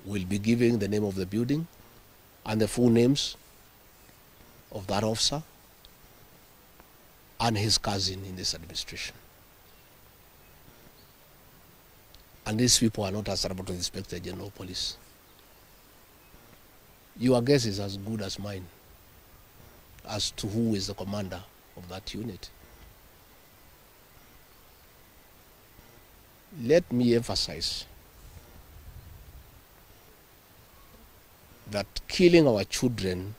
will be giving the name of the building and the full names of that officer and his cousin in this administration. And these people are not answerable to the Inspector General of Police. Your guess is as good as mine as to who is the commander of that unit. Let me emphasize that killing our children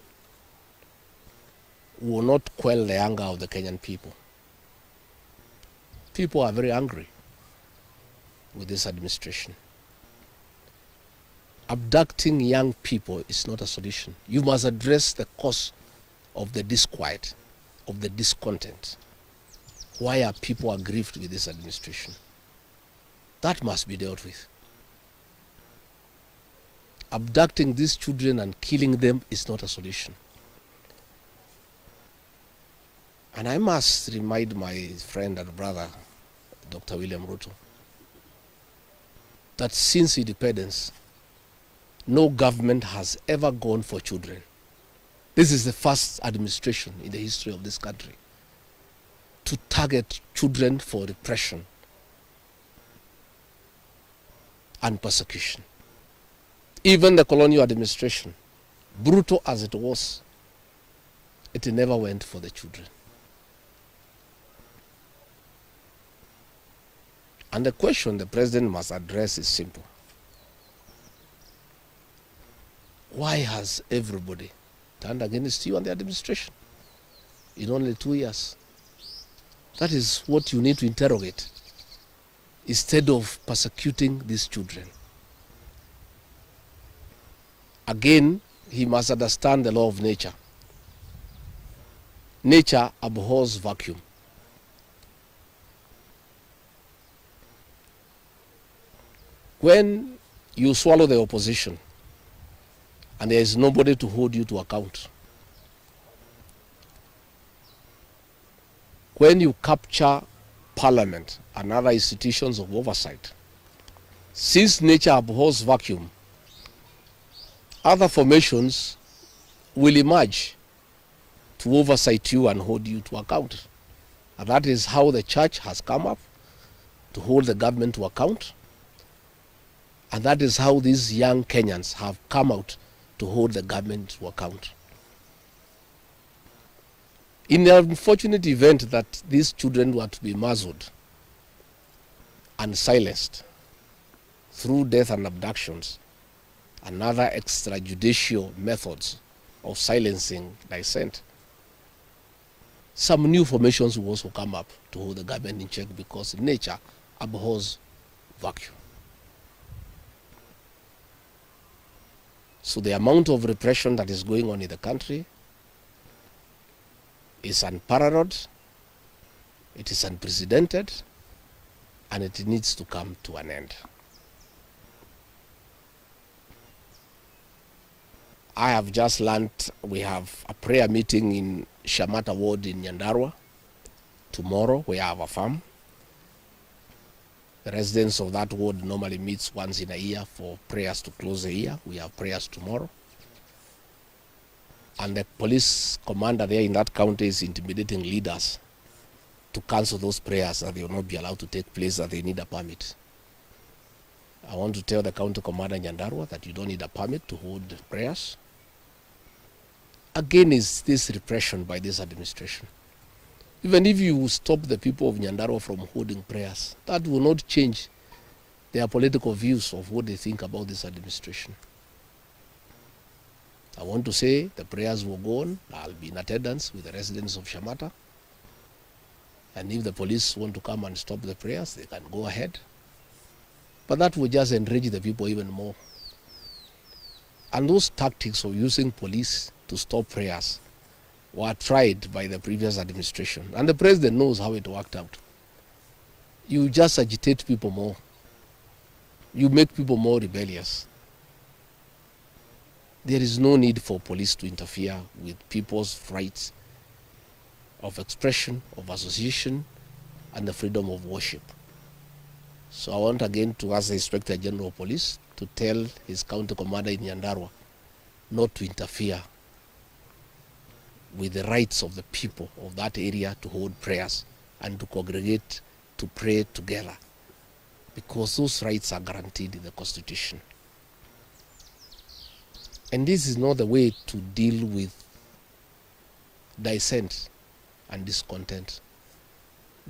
will not quell the anger of the Kenyan people. People are very angry with this administration. Abducting young people is not a solution. You must address the cause of the disquiet, of the discontent. Why are people aggrieved with this administration? That must be dealt with. Abducting these children and killing them is not a solution. And I must remind my friend and brother, Dr. William Ruto, that since independence, no government has ever gone for children. This is the first administration in the history of this country to target children for repression and persecution. Even the colonial administration, brutal as it was, it never went for the children. And the question the president must address is simple. Why has everybody turned against you and the administration in only 2 years? That is what you need to interrogate instead of persecuting these children. Again, he must understand the law of nature. Nature abhors vacuum. When you swallow the opposition and there is nobody to hold you to account, when you capture parliament and other institutions of oversight, since nature abhors vacuum, other formations will emerge to oversight you and hold you to account. And that is how the church has come up to hold the government to account. And that is how these young Kenyans have come out to hold the government to account. In the unfortunate event that these children were to be muzzled and silenced through death and abductions and other extrajudicial methods of silencing dissent, some new formations will also come up to hold the government in check because nature abhors vacuum. So the amount of repression that is going on in the country is unparalleled, it is unprecedented, and it needs to come to an end. I have just learned we have a prayer meeting in Shamata Ward in Nyandarua tomorrow, where I have a farm. The residents of that ward normally meets once in a year for prayers to close the year. We have prayers tomorrow. And the police commander there in that county is intimidating leaders to cancel those prayers, that they will not be allowed to take place, that they need a permit. I want to tell the county commander in Nyandarua that you don't need a permit to hold prayers. Again, is this repression by this administration. Even if you stop the people of Nyandarua from holding prayers, that will not change their political views of what they think about this administration. I want to say the prayers will go on. I'll be in attendance with the residents of Shamata. And if the police want to come and stop the prayers, they can go ahead. But that will just enrage the people even more. And those tactics of using police to stop prayers were tried by the previous administration. And the president knows how it worked out. You just agitate people more. You make people more rebellious. There is no need for police to interfere with people's rights of expression, of association, and the freedom of worship. So I want again to ask the Inspector General of Police to tell his county commander in Nyandarua not to interfere with the rights of the people of that area to hold prayers and to congregate to pray together, because those rights are guaranteed in the Constitution. And this is not the way to deal with dissent and discontent.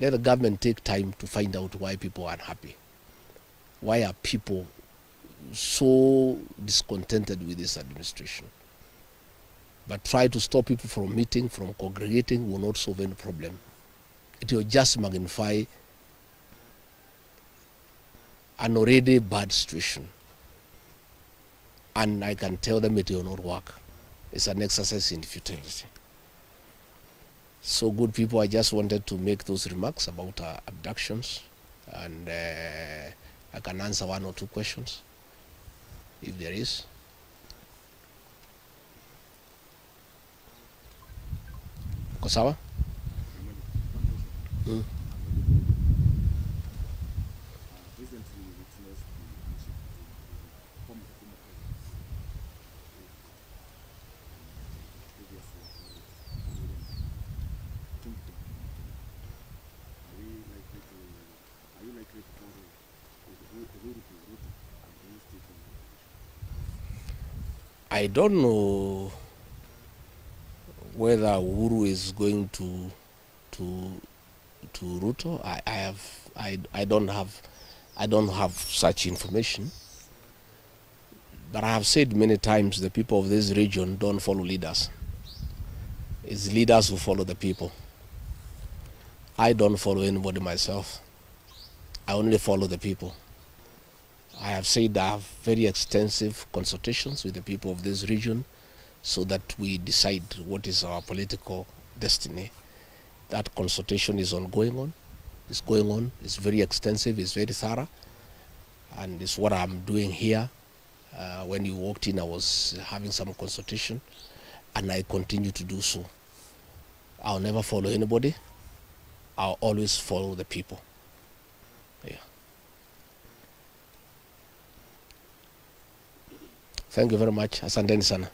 Let the government take time to find out why people are unhappy. Why are people so discontented with this administration? But try to stop people from meeting, from congregating will not solve any problem. It will just magnify an already bad situation. And I can tell them it will not work. It's an exercise in futility. So good people, I just wanted to make those remarks about abductions, and I can answer one or two questions if there is. Kosawa? I don't know whether Uhuru is going to Ruto. I don't have such information. But I have said many times the people of this region don't follow leaders. It's leaders who follow the people. I don't follow anybody myself. I only follow the people. I have said I have very extensive consultations with the people of this region so that we decide what is our political destiny. That consultation is ongoing. It's going on. It's very extensive. It's very thorough. And it's what I'm doing here. When you walked in, I was having some consultation, and I continue to do so. I'll never follow anybody. I'll always follow the people. Yeah. Thank you very much. Asanteni sana.